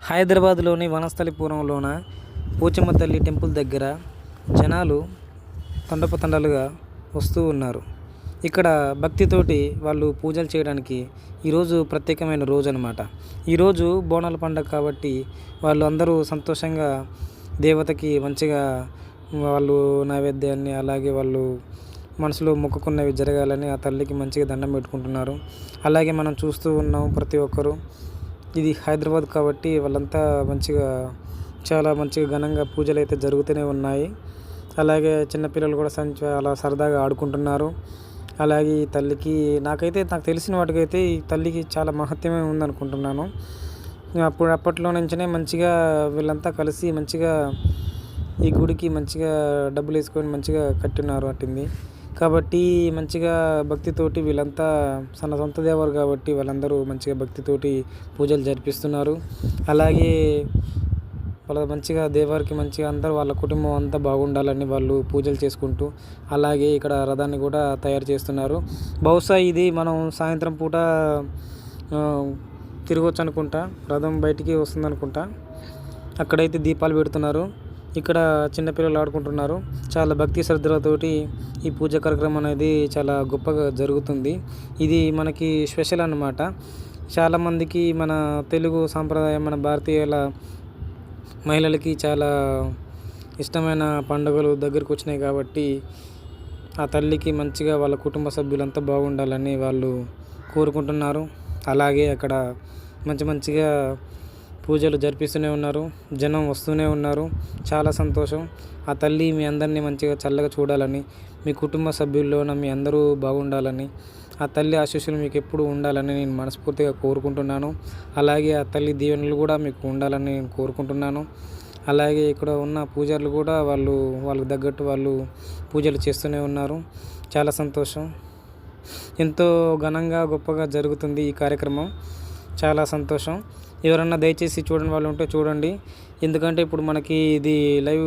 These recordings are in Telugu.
హైదరాబాద్లోని వనస్థలిపురంలోన పోచమ్మ తల్లి టెంపుల్ దగ్గర జనాలు తండోపతండాలుగా వస్తూ ఉన్నారు. ఇక్కడ భక్తితోటి వాళ్ళు పూజలు చేయడానికి ఈరోజు ప్రత్యేకమైన రోజు అనమాట. ఈరోజు బోనాల పండగ కాబట్టి వాళ్ళు అందరూ సంతోషంగా దేవతకి మంచిగా వాళ్ళు నైవేద్యాన్ని అలాగే వాళ్ళు మనసులో మొక్కుకున్నవి జరగాలని ఆ తల్లికి మంచిగా దండం పెట్టుకుంటున్నారు. అలాగే మనం చూస్తూ ఉన్నాం ప్రతి ఒక్కరు. ఇది హైదరాబాద్ కాబట్టి వాళ్ళంతా చాలా మంచిగా ఘనంగా పూజలు అయితే జరుగుతూనే ఉన్నాయి. అలాగే చిన్నపిల్లలు కూడా చాలా సరదాగా ఆడుకుంటున్నారు. అలాగే ఈ తల్లికి నాకు తెలిసిన వాటికైతే ఈ తల్లికి చాలా మహత్యమే ఉందనుకుంటున్నాను. అప్పట్లో నుంచినే మంచిగా వీళ్ళంతా కలిసి మంచిగా ఈ గుడికి మంచిగా డబ్బులు వేసుకొని మంచిగా కట్టున్నారు అట్టింది కాబట్టి మంచిగా భక్తితోటి వీళ్ళంతా సొంత దేవరు కాబట్టి వాళ్ళందరూ మంచిగా భక్తితోటి పూజలు జరిపిస్తున్నారు. అలాగే వాళ్ళ మంచిగా దేవరికి మంచిగా అందరూ వాళ్ళ కుటుంబం అంతా బాగుండాలని వాళ్ళు పూజలు చేసుకుంటూ అలాగే ఇక్కడ రథాన్ని కూడా తయారు చేస్తున్నారు. బహుశా ఇది మనం సాయంత్రం పూట తిరగవచ్చు అనుకుంటా. రథం బయటికి వస్తుంది అనుకుంటా. అక్కడైతే దీపాలు పెడుతున్నారు. ఇక్కడ చిన్నపిల్లలు ఆడుకుంటున్నారు. చాలా భక్తి శ్రద్ధలతోటి ఈ పూజ కార్యక్రమం అనేది చాలా గొప్పగా జరుగుతుంది. ఇది మనకి స్పెషల్ అన్నమాట. చాలామందికి మన తెలుగు సాంప్రదాయం మన భారతీయుల మహిళలకి చాలా ఇష్టమైన పండుగలు దగ్గరికి వచ్చినాయి కాబట్టి ఆ తల్లికి మంచిగా వాళ్ళ కుటుంబ సభ్యులంతా బాగుండాలని వాళ్ళు కోరుకుంటున్నారు. అలాగే అక్కడ మంచిగా పూజలు జరిపిస్తూనే ఉన్నారు. జనం వస్తూనే ఉన్నారు. చాలా సంతోషం. ఆ తల్లి మీ అందరినీ మంచిగా చల్లగా చూడాలని, మీ కుటుంబ సభ్యుల్లోన మీ అందరూ బాగుండాలని, ఆ తల్లి ఆశీస్సులు మీకు ఎప్పుడు ఉండాలని నేను మనస్ఫూర్తిగా కోరుకుంటున్నాను. అలాగే ఆ తల్లి దీవెనలు కూడా మీకు ఉండాలని నేను కోరుకుంటున్నాను. అలాగే ఇక్కడ ఉన్న పూజారులు కూడా వాళ్ళకి తగ్గట్టు వాళ్ళు పూజలు చేస్తూనే ఉన్నారు. చాలా సంతోషం. ఎంతో ఘనంగా గొప్పగా జరుగుతుంది ఈ కార్యక్రమం. చాలా సంతోషం. ఎవరన్నా దయచేసి చూడని వాళ్ళు ఉంటే చూడండి. ఎందుకంటే ఇప్పుడు మనకి ఇది లైవ్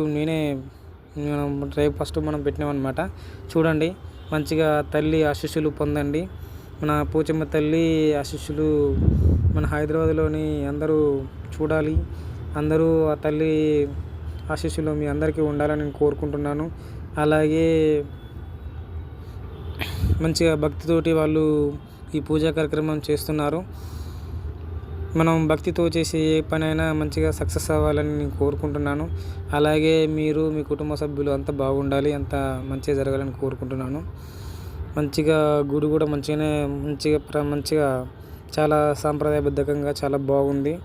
ఫస్ట్ మనం పెట్టినామన్నమాట. చూడండి, మంచిగా తల్లి ఆశీస్సులు పొందండి. మన పోచమ్మ తల్లి ఆశీస్సులు మన హైదరాబాద్లోని అందరూ చూడాలి. అందరూ ఆ తల్లి ఆశీస్సులు మీ అందరికీ ఉండాలని నేను కోరుకుంటున్నాను. అలాగే మంచిగా భక్తితోటి వాళ్ళు ఈ పూజా కార్యక్రమం చేస్తున్నారు. మనం భక్తితో చేసే ఏ పనైనా మంచిగా సక్సెస్ అవ్వాలని నేను కోరుకుంటున్నాను. అలాగే మీరు మీ కుటుంబ సభ్యులు అంతా బాగుండాలి, అంతా మంచిగా జరగాలని కోరుకుంటున్నాను. మంచిగా గుడి కూడా మంచిగా చాలా సాంప్రదాయబద్ధంగా చాలా బాగుంది.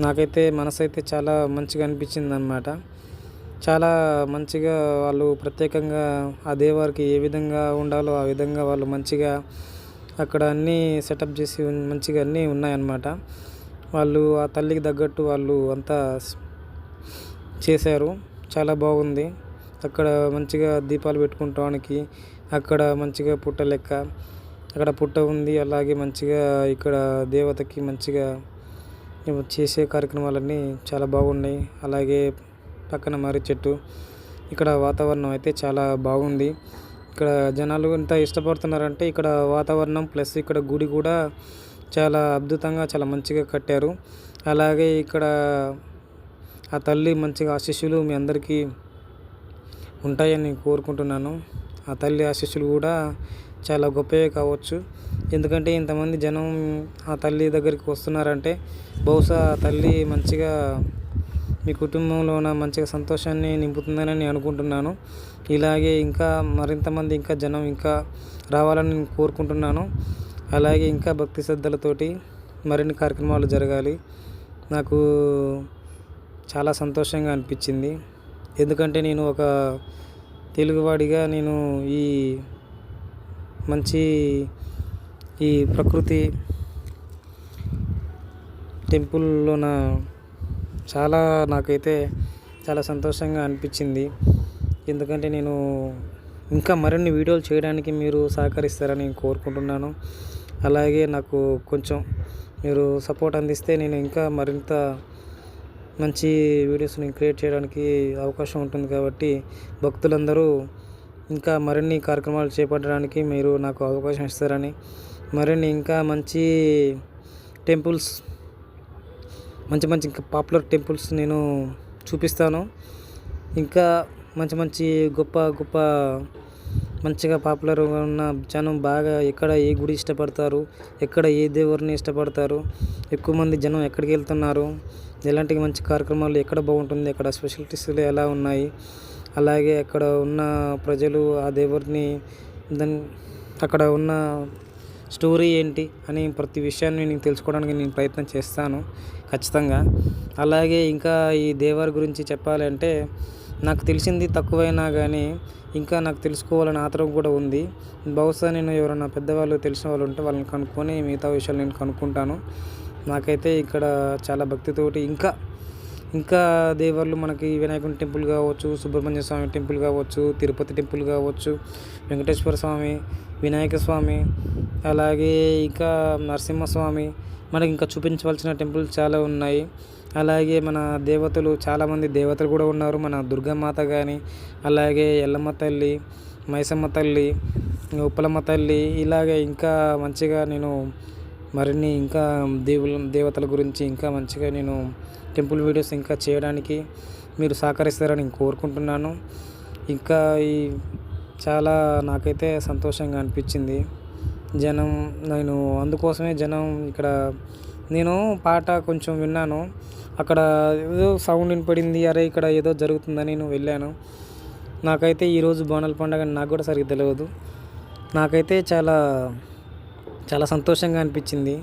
నాకైతే మనసు అయితే చాలా మంచిగా అనిపించింది అన్నమాట. చాలా మంచిగా వాళ్ళు ప్రత్యేకంగా ఆ దేవారికి ఏ విధంగా ఉండాలో ఆ విధంగా వాళ్ళు మంచిగా అక్కడ అన్నీ సెటప్ చేసి మంచిగా అన్నీ ఉన్నాయన్నమాట. వాళ్ళు ఆ తల్లికి తగ్గట్టు వాళ్ళు అంతా చేశారు. చాలా బాగుంది. అక్కడ మంచిగా దీపాలు పెట్టుకుంటానికి అక్కడ మంచిగా పుట్ట లెక్క అక్కడ పుట్ట ఉంది. అలాగే మంచిగా ఇక్కడ దేవతకి మంచిగా చేసే కార్యక్రమాలన్నీ చాలా బాగున్నాయి. అలాగే పక్కన మర్రి చెట్టు, ఇక్కడ వాతావరణం అయితే చాలా బాగుంది. ఇక్కడ జనాలు ఎంత ఇష్టపడుతున్నారంటే ఇక్కడ వాతావరణం ప్లస్ ఇక్కడ గుడి కూడా చాలా అద్భుతంగా చాలా మంచిగా కట్టారు. అలాగే ఇక్కడ ఆ తల్లి మంచిగా ఆశీస్సులు మీ అందరికీ ఉంటాయని కోరుకుంటున్నాను. ఆ తల్లి ఆశీస్సులు కూడా చాలా గొప్పవే కావచ్చు. ఎందుకంటే ఇంతమంది జనం ఆ తల్లి దగ్గరికి వస్తున్నారంటే బహుశా ఆ తల్లి మంచిగా మీ కుటుంబంలోన మంచిగా సంతోషాన్ని నింపుతుందని నేను అనుకుంటున్నాను. ఇలాగే ఇంకా మరింతమంది ఇంకా జనం ఇంకా రావాలని నేను కోరుకుంటున్నాను. అలాగే ఇంకా భక్తి శ్రద్ధలతోటి మరిన్ని కార్యక్రమాలు జరగాలి. నాకు చాలా సంతోషంగా అనిపించింది. ఎందుకంటే నేను ఒక తెలుగువాడిగా నేను ఈ ప్రకృతి టెంపుల్లోన నాకైతే చాలా సంతోషంగా అనిపించింది. ఎందుకంటే నేను ఇంకా మరిన్ని వీడియోలు చేయడానికి మీరు సహకరిస్తారని నేను కోరుకుంటున్నాను. అలాగే నాకు కొంచెం మీరు సపోర్ట్ అందిస్తే నేను ఇంకా మరింత మంచి వీడియోస్ని క్రియేట్ చేయడానికి అవకాశం ఉంటుంది. కాబట్టి భక్తులందరూ ఇంకా మరిన్ని కార్యక్రమాలు చేపట్టడానికి మీరు నాకు అవకాశం ఇస్తారని, మరిన్ని ఇంకా మంచి టెంపుల్స్ మంచి మంచి ఇంకా పాపులర్ టెంపుల్స్ నేను చూపిస్తాను. ఇంకా మంచి మంచి గొప్ప గొప్ప మంచిగా పాపులర్గా ఉన్న జనం బాగా ఎక్కడ ఏ గుడి ఇష్టపడతారు, ఎక్కడ ఏ దేవుడిని ఇష్టపడతారు, ఎక్కువ మంది జనం ఎక్కడికి వెళ్తున్నారు, ఎలాంటి మంచి కార్యక్రమాలు ఎక్కడ బాగుంటుంది, అక్కడ స్పెషాలిటీస్లు ఎలా ఉన్నాయి, అలాగే అక్కడ ఉన్న ప్రజలు ఆ దేవుడిని దాన్ని అక్కడ ఉన్న స్టోరీ ఏంటి అని ప్రతి విషయాన్ని నేను తెలుసుకోవడానికి నేను ప్రయత్నం చేస్తాను ఖచ్చితంగా. అలాగే ఇంకా ఈ దేవర గురించి చెప్పాలంటే నాకు తెలిసింది తక్కువైనా కానీ ఇంకా నాకు తెలుసుకోవాలని ఆత్రం కూడా ఉంది. బహుశా నేను ఎవరైనా పెద్దవాళ్ళు తెలిసిన వాళ్ళు ఉంటే వాళ్ళని కనుక్కొని మిగతా విషయాలు నేను కనుక్కుంటాను. నాకైతే ఇక్కడ చాలా భక్తితోటి ఇంకా ఇంకా దేవర్లు మనకి వినాయకుని టెంపుల్ కావచ్చు, సుబ్రహ్మణ్య స్వామి టెంపుల్ కావచ్చు, తిరుపతి టెంపుల్ కావచ్చు, వెంకటేశ్వర స్వామి, వినాయక స్వామి, అలాగే ఇంకా నరసింహస్వామి, మనకి ఇంకా చూపించవలసిన టెంపుల్ చాలా ఉన్నాయి. అలాగే మన దేవతలు చాలామంది దేవతలు కూడా ఉన్నారు. మన దుర్గమాత కానీ, అలాగే ఎల్లమ్మ తల్లి, మైసమ్మ తల్లి, ఉప్పలమ్మ తల్లి, ఇలాగే ఇంకా మంచిగా నేను మరిన్ని ఇంకా దేవతల గురించి ఇంకా మంచిగా నేను టెంపుల్ వీడియోస్ ఇంకా చేయడానికి మీరు సహకరిస్తారని నేను కోరుకుంటున్నాను. ఇంకా ఈ చాలా నాకైతే సంతోషంగా అనిపించింది. నేను అందుకోసమే ఇక్కడ నేను పాట కొంచెం విన్నాను. అక్కడ ఏదో సౌండ్ వినపడింది, అరే ఇక్కడ ఏదో జరుగుతుందని నేను వెళ్ళాను. నాకైతే ఈరోజు బోనాల పండుగ నాకు కూడా సరిగ్గా తెలియదు. నాకైతే చాలా చాలా సంతోషంగా అనిపించింది.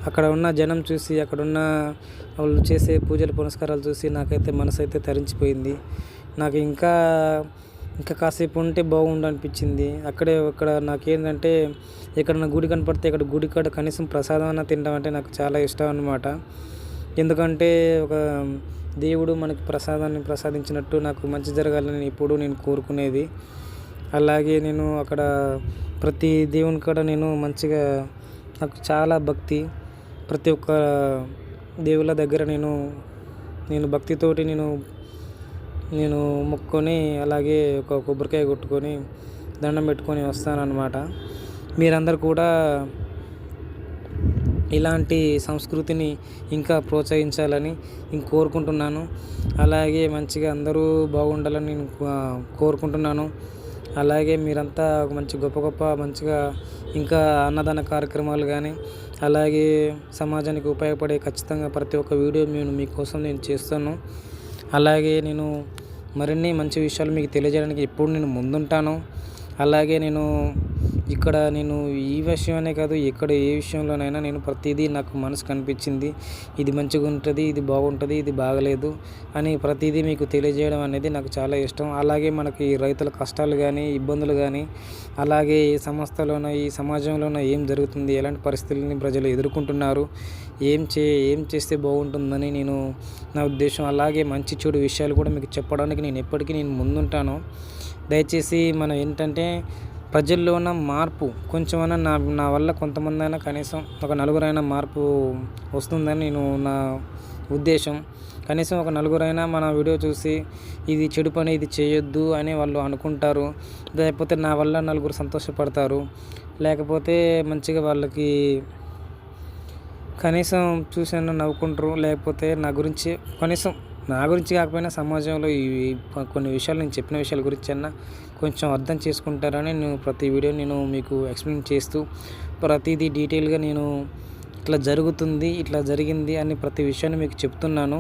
అక్కడ ఉన్న జనం చూసి, అక్కడున్న వాళ్ళు చేసే పూజలు పునస్కారాలు చూసి నాకైతే మనసు అయితే తరించిపోయింది. నాకు ఇంకా కాసేపు ఉంటే బాగుండు అనిపించింది. అక్కడ నాకేంటంటే ఎక్కడన్నా గుడి కనపడితే అక్కడ గుడి కాడ కనీసం ప్రసాదం అన్న తినడం అంటే నాకు చాలా ఇష్టం అన్నమాట. ఎందుకంటే ఒక దేవుడు మనకి ప్రసాదాన్ని ప్రసాదించినట్టు నాకు మంచి జరగాలని ఎప్పుడూ నేను కోరుకునేది. అలాగే నేను అక్కడ ప్రతి దేవుని కాడ నేను మంచిగా నాకు చాలా భక్తి. ప్రతి ఒక్క దేవుళ్ళ దగ్గర నేను భక్తితోటి నేను మొక్కుకొని అలాగే ఒక కొబ్బరికాయ కొట్టుకొని దండం పెట్టుకొని వస్తానన్నమాట. మీరందరూ కూడా ఇలాంటి సంస్కృతిని ఇంకా ప్రోత్సహించాలని నేను కోరుకుంటున్నాను. అలాగే మంచిగా అందరూ బాగుండాలని నేను కోరుకుంటున్నాను. అలాగే మీరంతా మంచి గొప్ప మంచిగా ఇంకా అన్నదాన కార్యక్రమాలు కానీ, అలాగే సమాజానికి ఉపయోగపడే ఖచ్చితంగా ప్రతి ఒక్క వీడియో మీకోసం నేను చేస్తాను. అలాగే నేను మరిన్ని మంచి విషయాలు మీకు తెలియజేయడానికి ఎప్పుడు నేను ముందుంటాను. అలాగే నేను ఈ విషయమనే కాదు, ఎక్కడ ఏ విషయంలోనైనా నేను ప్రతిదీ నాకు మనసుకు అనిపించింది, ఇది మంచిగా ఉంటుంది, ఇది బాగుంటుంది, ఇది బాగలేదు అని ప్రతిదీ మీకు తెలియజేయడం అనేది నాకు చాలా ఇష్టం. అలాగే మనకి రైతుల కష్టాలు కానీ, ఇబ్బందులు కానీ, అలాగే ఈ సమాజంలోన ఏం జరుగుతుంది, ఎలాంటి పరిస్థితులని ప్రజలు ఎదుర్కొంటున్నారు, ఏం చేస్తే బాగుంటుందని నా ఉద్దేశం. అలాగే మంచి చెడు విషయాలు కూడా మీకు చెప్పడానికి నేను ఎప్పటికీ ముందుంటాను. దయచేసి మనం ఏంటంటే ప్రజల్లో ఉన్న మార్పు కొంచెమైనా నా వల్ల కొంతమంది కనీసం ఒక నలుగురైనా మార్పు వస్తుందని నా ఉద్దేశం. కనీసం ఒక నలుగురైనా మన వీడియో చూసి ఇది చెడు పని, ఇది చేయొద్దు అని వాళ్ళు అనుకుంటారు. లేకపోతే నా వల్ల నలుగురు సంతోషపడతారు. లేకపోతే మంచిగా వాళ్ళకి కనీసం చూసిన నవ్వుకుంటారు. లేకపోతే నా గురించి కాకపోయినా సమాజంలో ఈ కొన్ని విషయాలు నేను చెప్పిన విషయాల గురించి కొంచెం అర్థం చేసుకుంటారని ప్రతి వీడియో మీకు ఎక్స్ప్లెయిన్ చేస్తూ ప్రతిదీ డీటెయిల్గా ఇట్లా జరుగుతుంది, ఇట్లా జరిగింది అని ప్రతి విషయాన్ని మీకు చెప్తున్నాను.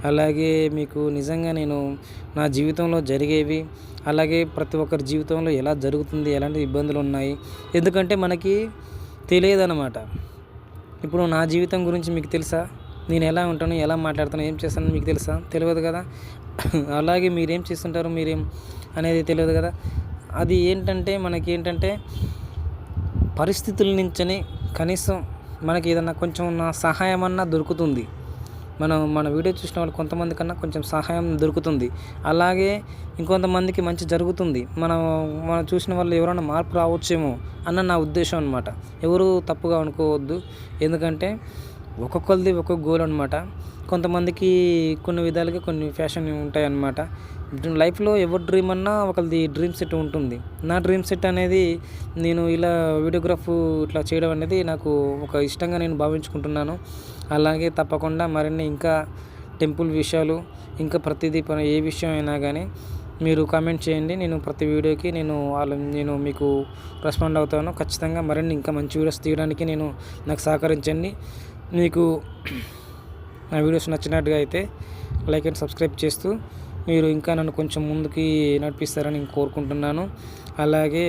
అలాగే మీకు నిజంగా నా జీవితంలో జరిగేవి, అలాగే ప్రతి ఒక్కరి జీవితంలో ఎలా జరుగుతుంది, ఎలాంటి ఇబ్బందులు ఉన్నాయి, ఎందుకంటే మనకి తెలియదన్నమాట. ఇప్పుడు నా జీవితం గురించి మీకు తెలుసా? నేను ఎలా ఉంటాను, ఎలా మాట్లాడుతాను, ఏం చేస్తాను మీకు తెలుసా? తెలియదు కదా. అలాగే మీరేం చేస్తుంటారు, మీరేం అనేది తెలియదు కదా. అది మనకేంటంటే పరిస్థితుల నుంచని కనీసం మనకి ఏదన్నా కొంచెం సహాయం అన్నా దొరుకుతుంది. మన వీడియో చూసిన వాళ్ళు కొంతమంది కన్నా కొంచెం సహాయం దొరుకుతుంది. అలాగే ఇంకొంతమందికి మంచి జరుగుతుంది. మనం చూసిన వాళ్ళు ఎవరైనా మార్పు రావచ్చేమో అన్న నా ఉద్దేశం అనమాట. ఎవరు తప్పుగా అనుకోవద్దు. ఎందుకంటే ఒక్కొక్కరిది ఒక్కొక్క గోల్ అనమాట. కొంతమందికి కొన్ని విధాలుగా కొన్ని ఫ్యాషన్ ఉంటాయి అన్నమాట. లైఫ్లో ఎవరి డ్రీమ్ అన్నా ఒకరిది డ్రీమ్ సెట్ ఉంటుంది. నా డ్రీమ్ సెట్ అనేది నేను ఇలా వీడియోగ్రాఫ్ ఇట్లా చేయడం అనేది నాకు ఒక ఇష్టంగా నేను భావించుకుంటున్నాను. అలాగే తప్పకుండా మరిన్ని ఇంకా టెంపుల్ విషయాలు ఇంకా ప్రతిదీ ఏ విషయం అయినా కానీ మీరు కామెంట్ చేయండి. నేను ప్రతి వీడియోకి నేను మీకు రెస్పాండ్ అవుతాను. ఖచ్చితంగా మరిన్ని ఇంకా మంచి వీడియోస్ తీయడానికి నాకు సహకరించండి. మీకు నా వీడియోస్ నచ్చినట్టుగా అయితే లైక్ అండ్ సబ్స్క్రైబ్ చేస్తూ మీరు ఇంకా నన్ను కొంచెం ముందుకి నడిపిస్తారని నేను కోరుకుంటున్నాను. అలాగే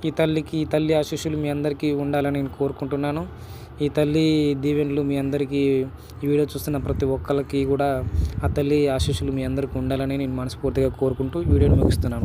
ఈ తల్లి ఆశీస్సులు మీ అందరికీ ఉండాలని నేను కోరుకుంటున్నాను. ఈ తల్లి దీవెనలు మీ అందరికీ ఈ వీడియో చూస్తున్న ప్రతి ఒక్కరికి కూడా ఆ తల్లి ఆశీస్సులు మీ అందరికీ ఉండాలని నేను మనస్ఫూర్తిగా కోరుకుంటూ వీడియోని ముగిస్తున్నాను.